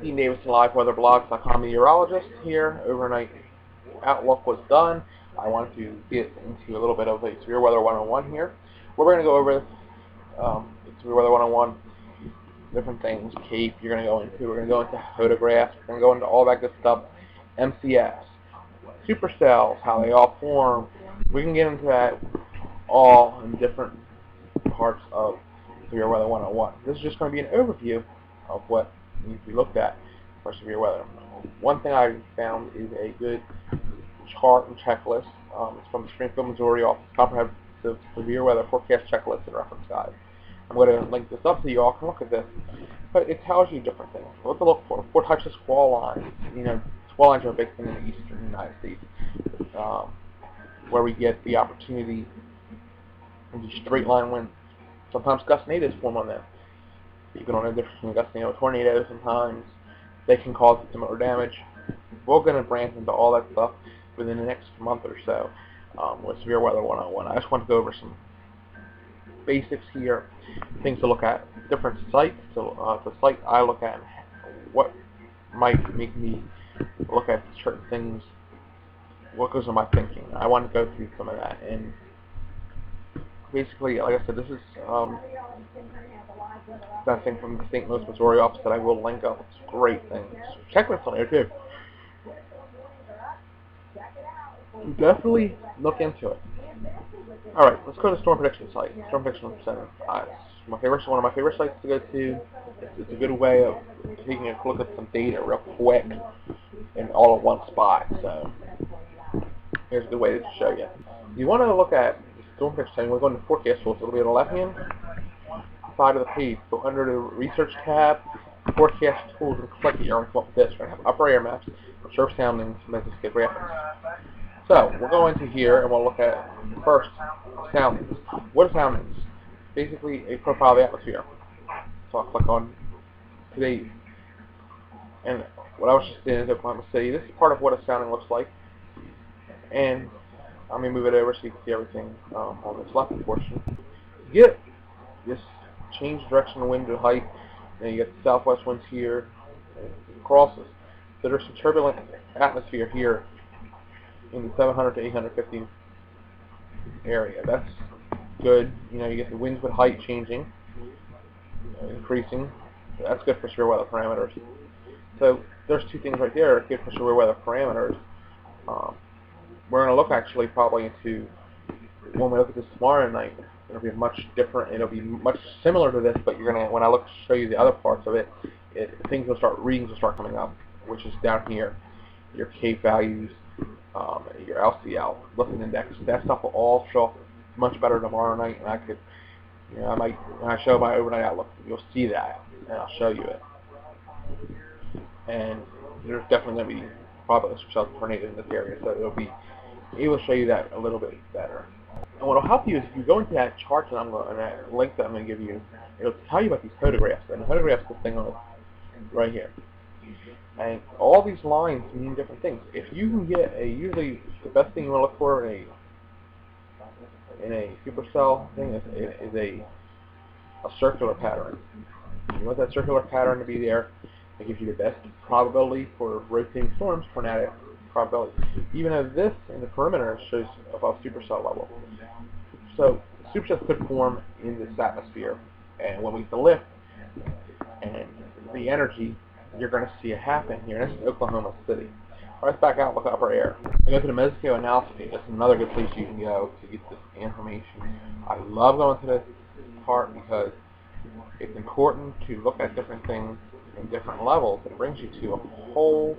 Dean Davidson, liveweatherblogs.com meteorologist here. Overnight outlook was done. I wanted to get into a little bit of a severe weather 101 here. We're going to go over severe weather 101, different things, CAPE you're going to go into. We're going to go into photographs. We're going to go into all that good stuff, MCS, supercells, how they all form. We can get into that all in different parts of severe weather 101. This is just going to be an overview of what needs to be looked at for severe weather. One thing I found is a good chart and checklist. It's from the Springfield, Missouri Office of Comprehensive Severe Weather Forecast Checklist and Reference Guide. I'm going to link this up so you all can look at this. But it tells you different things. What to look for. 4 types of squall lines. Squall lines are a big thing in the eastern United States, where we get the opportunity of these straight line winds. Sometimes gust tornadoes form on them. You can know the difference between gust and tornadoes. Sometimes they can cause similar damage. We're going to branch into all that stuff within the next month or so with Severe Weather 101. I just want to go over some basics here, things to look at, different sites. So the site I look at, what might make me look at certain things, what goes on my thinking. I want to go through some of that. And basically, like I said, this is that thing from the St. Louis, Missouri office that I will link up. It's a great thing. Checklists on there too. Definitely look into it. Alright, let's go to the Storm Prediction site. Storm Prediction Center. It's one of my favorite sites to go to. It's a good way of taking a look at some data real quick and all in one spot. So here's a good way to show you. You want to look at the Storm Prediction Center. We're going to forecast tools. It'll be on the left-hand side of the page. Go under the Research tab, Forecast Tools, and click it. You're going to come up with this. We're going to have upper air maps, surf soundings, mesoskip graphics. So we'll go into here and we'll look at first soundings. What are soundings? Basically a profile of the atmosphere. So I'll click on today, and what I was just in is Oklahoma City. This is part of what a sounding looks like, and let me move it over so you can see everything on this left portion. You get this change direction of wind and height, and you get the southwest winds here, and it crosses. So there's some turbulent atmosphere here in the 700 to 850 area. That's good. You get the winds with height changing, increasing. So that's good for severe weather parameters. So there's 2 things right there good for severe weather parameters. We're going to look actually probably into, when we look at this tomorrow night, it'll be much different. It'll be much similar to this, but you're going to, when I look to show you the other parts of it, readings will start coming up, which is down here. Your CAPE values, your LCL, lifting index, that stuff will all show up much better tomorrow night, and I could, I might, when I show my overnight outlook, you'll see that, and I'll show you it. And there's definitely going to be probably some tornadoes in this area, so it will show you that a little bit better. And what will help you is if you go into that chart that that link that I'm going to give you, it'll tell you about these photographs, and the photographs is the thing on right here. And all these lines mean different things. If you can get usually the best thing you want to look for in a supercell thing is a circular pattern. You want that circular pattern to be there. It gives you the best probability for rotating storms, tornadic probability. Even though this in the perimeter shows above supercell level. So supercells could form in this atmosphere, and when we get the lift and the energy, you're going to see it happen here. This is Oklahoma City. All right, let's back out, look at upper air. I go to the Mesosphere analysis. That's another good place you can go to get this information. I love going to this part because it's important to look at different things in different levels. It brings you to a whole,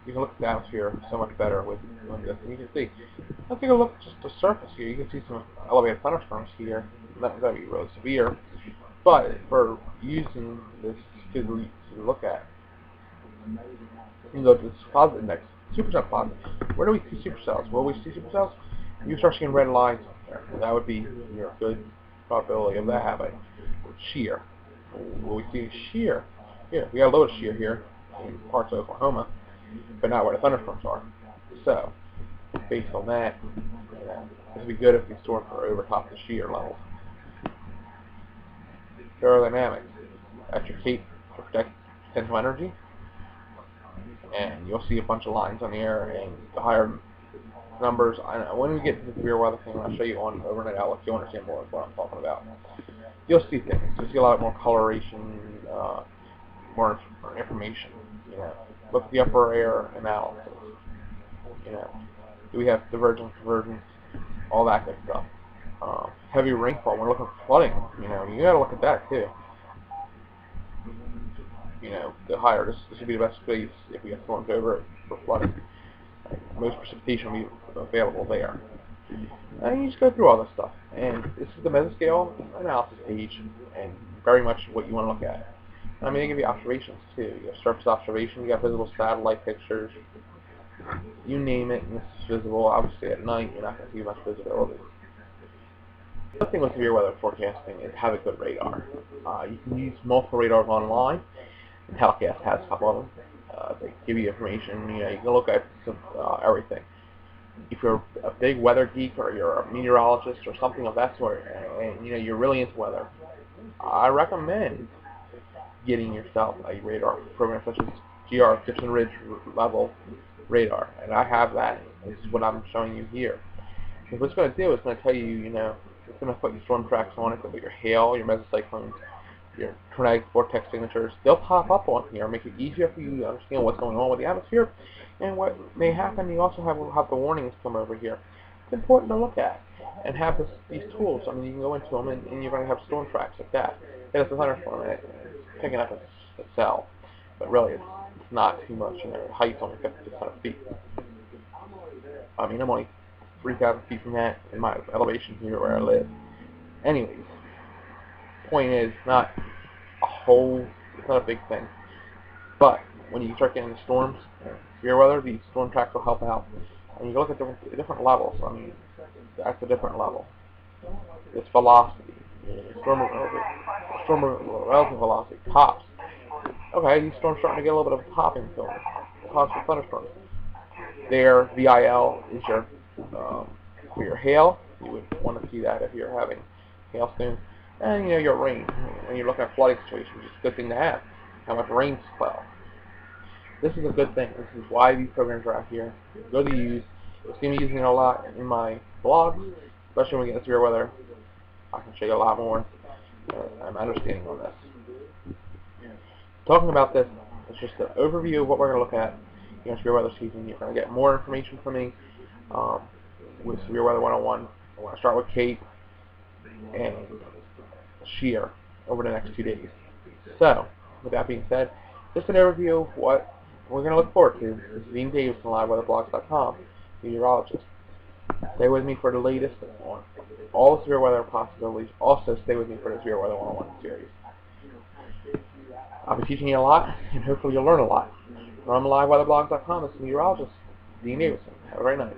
you can look at the atmosphere so much better with this. And you can see, let's take a look at just the surface here. You can see some elevated thunderstorms here. That would be really severe. But for using this to look at, you can go to this composite index, supercell composite. Where do we see supercells? Well, we see supercells, you start seeing red lines there. That would be your good probability of that happening. Shear. Will we see shear? Yeah, we got a load of shear here in parts of Oklahoma, but not where the thunderstorms are. So, based on that, it would be good if we storm for over top of the shear levels. Aerodynamics. That's your CAPE to protect potential energy. and you'll see a bunch of lines on the air and the higher numbers. When we get to the severe weather thing, I'll show you on overnight outlook. You'll understand more of what I'm talking about. You'll see things. You'll see a lot more coloration, more information. You know, look at the upper air analysis. You know, do we have divergence, convergence, all that good stuff. Heavy rainfall. We're looking for flooding. You know, you got to look at that too. You know, the higher this would be the best place if we get storms over it for flooding. Most precipitation will be available there. And you just go through all this stuff. And this is the mesoscale analysis page, and very much what you want to look at. I mean, they give you observations too. You have surface observation, you got visible satellite pictures, you name it, and this is visible. Obviously at night you're not going to see much visibility. The other thing with severe weather forecasting is have a good radar. You can use multiple radars online, and Telecast has a couple of them. They give you information. You know, you can look at everything. If you're a big weather geek or you're a meteorologist or something of that sort, and you know you're really into weather, I recommend getting yourself a radar program such as GR, Gibson Ridge level radar, and I have that. This is what I'm showing you here. And what it's going to do is going to tell you, you know, it's going to put your storm tracks on it, your hail, your mesocyclones, your tornadic vortex signatures. They'll pop up on here, make it easier for you to understand what's going on with the atmosphere and what may happen. You also have the warnings come over here. It's important to look at and have these tools. I mean, you can go into them and you're going to have storm tracks like that. And it's a thunderstorm and it's picking up a cell, but really it's not too much. You know, the height's only 5,600 feet. I mean, I'm only 3,000 feet from that in my elevation here where I live. Anyways, point is, not it's not a big thing. But when you start getting storms, severe weather, these storm tracks will help out. And you look at different levels. I mean, that's a different level. It's velocity, storm relative velocity, tops. Okay, these storms starting to get a little bit of a popping to them. Tops for thunderstorms. There, VIL is your for your hail. You would want to see that if you're having hailstones. And you know, your rain. When you're looking at flooding situations, it's a good thing to have. How much rain fell. This is a good thing. This is why these programs are out here. Good to use. You'll see me using it a lot in my blogs, especially when we get severe weather. I can show you a lot more. I'm understanding on this. Talking about this, it's just an overview of what we're going to look at in severe weather season. You're going to get more information from me with Severe Weather 101. I want to start with Cape and Shear over the next 2 days. So, with that being said, just an overview of what we're going to look forward to. This is Dean Davis from LiveWeatherBlogs.com, meteorologist. Stay with me for the latest on all the severe weather possibilities. Also, stay with me for the Severe Weather 101 series. I'll be teaching you a lot, and hopefully you'll learn a lot. From LiveWeatherBlogs.com, this is meteorologist Dean Davis. Have a great night.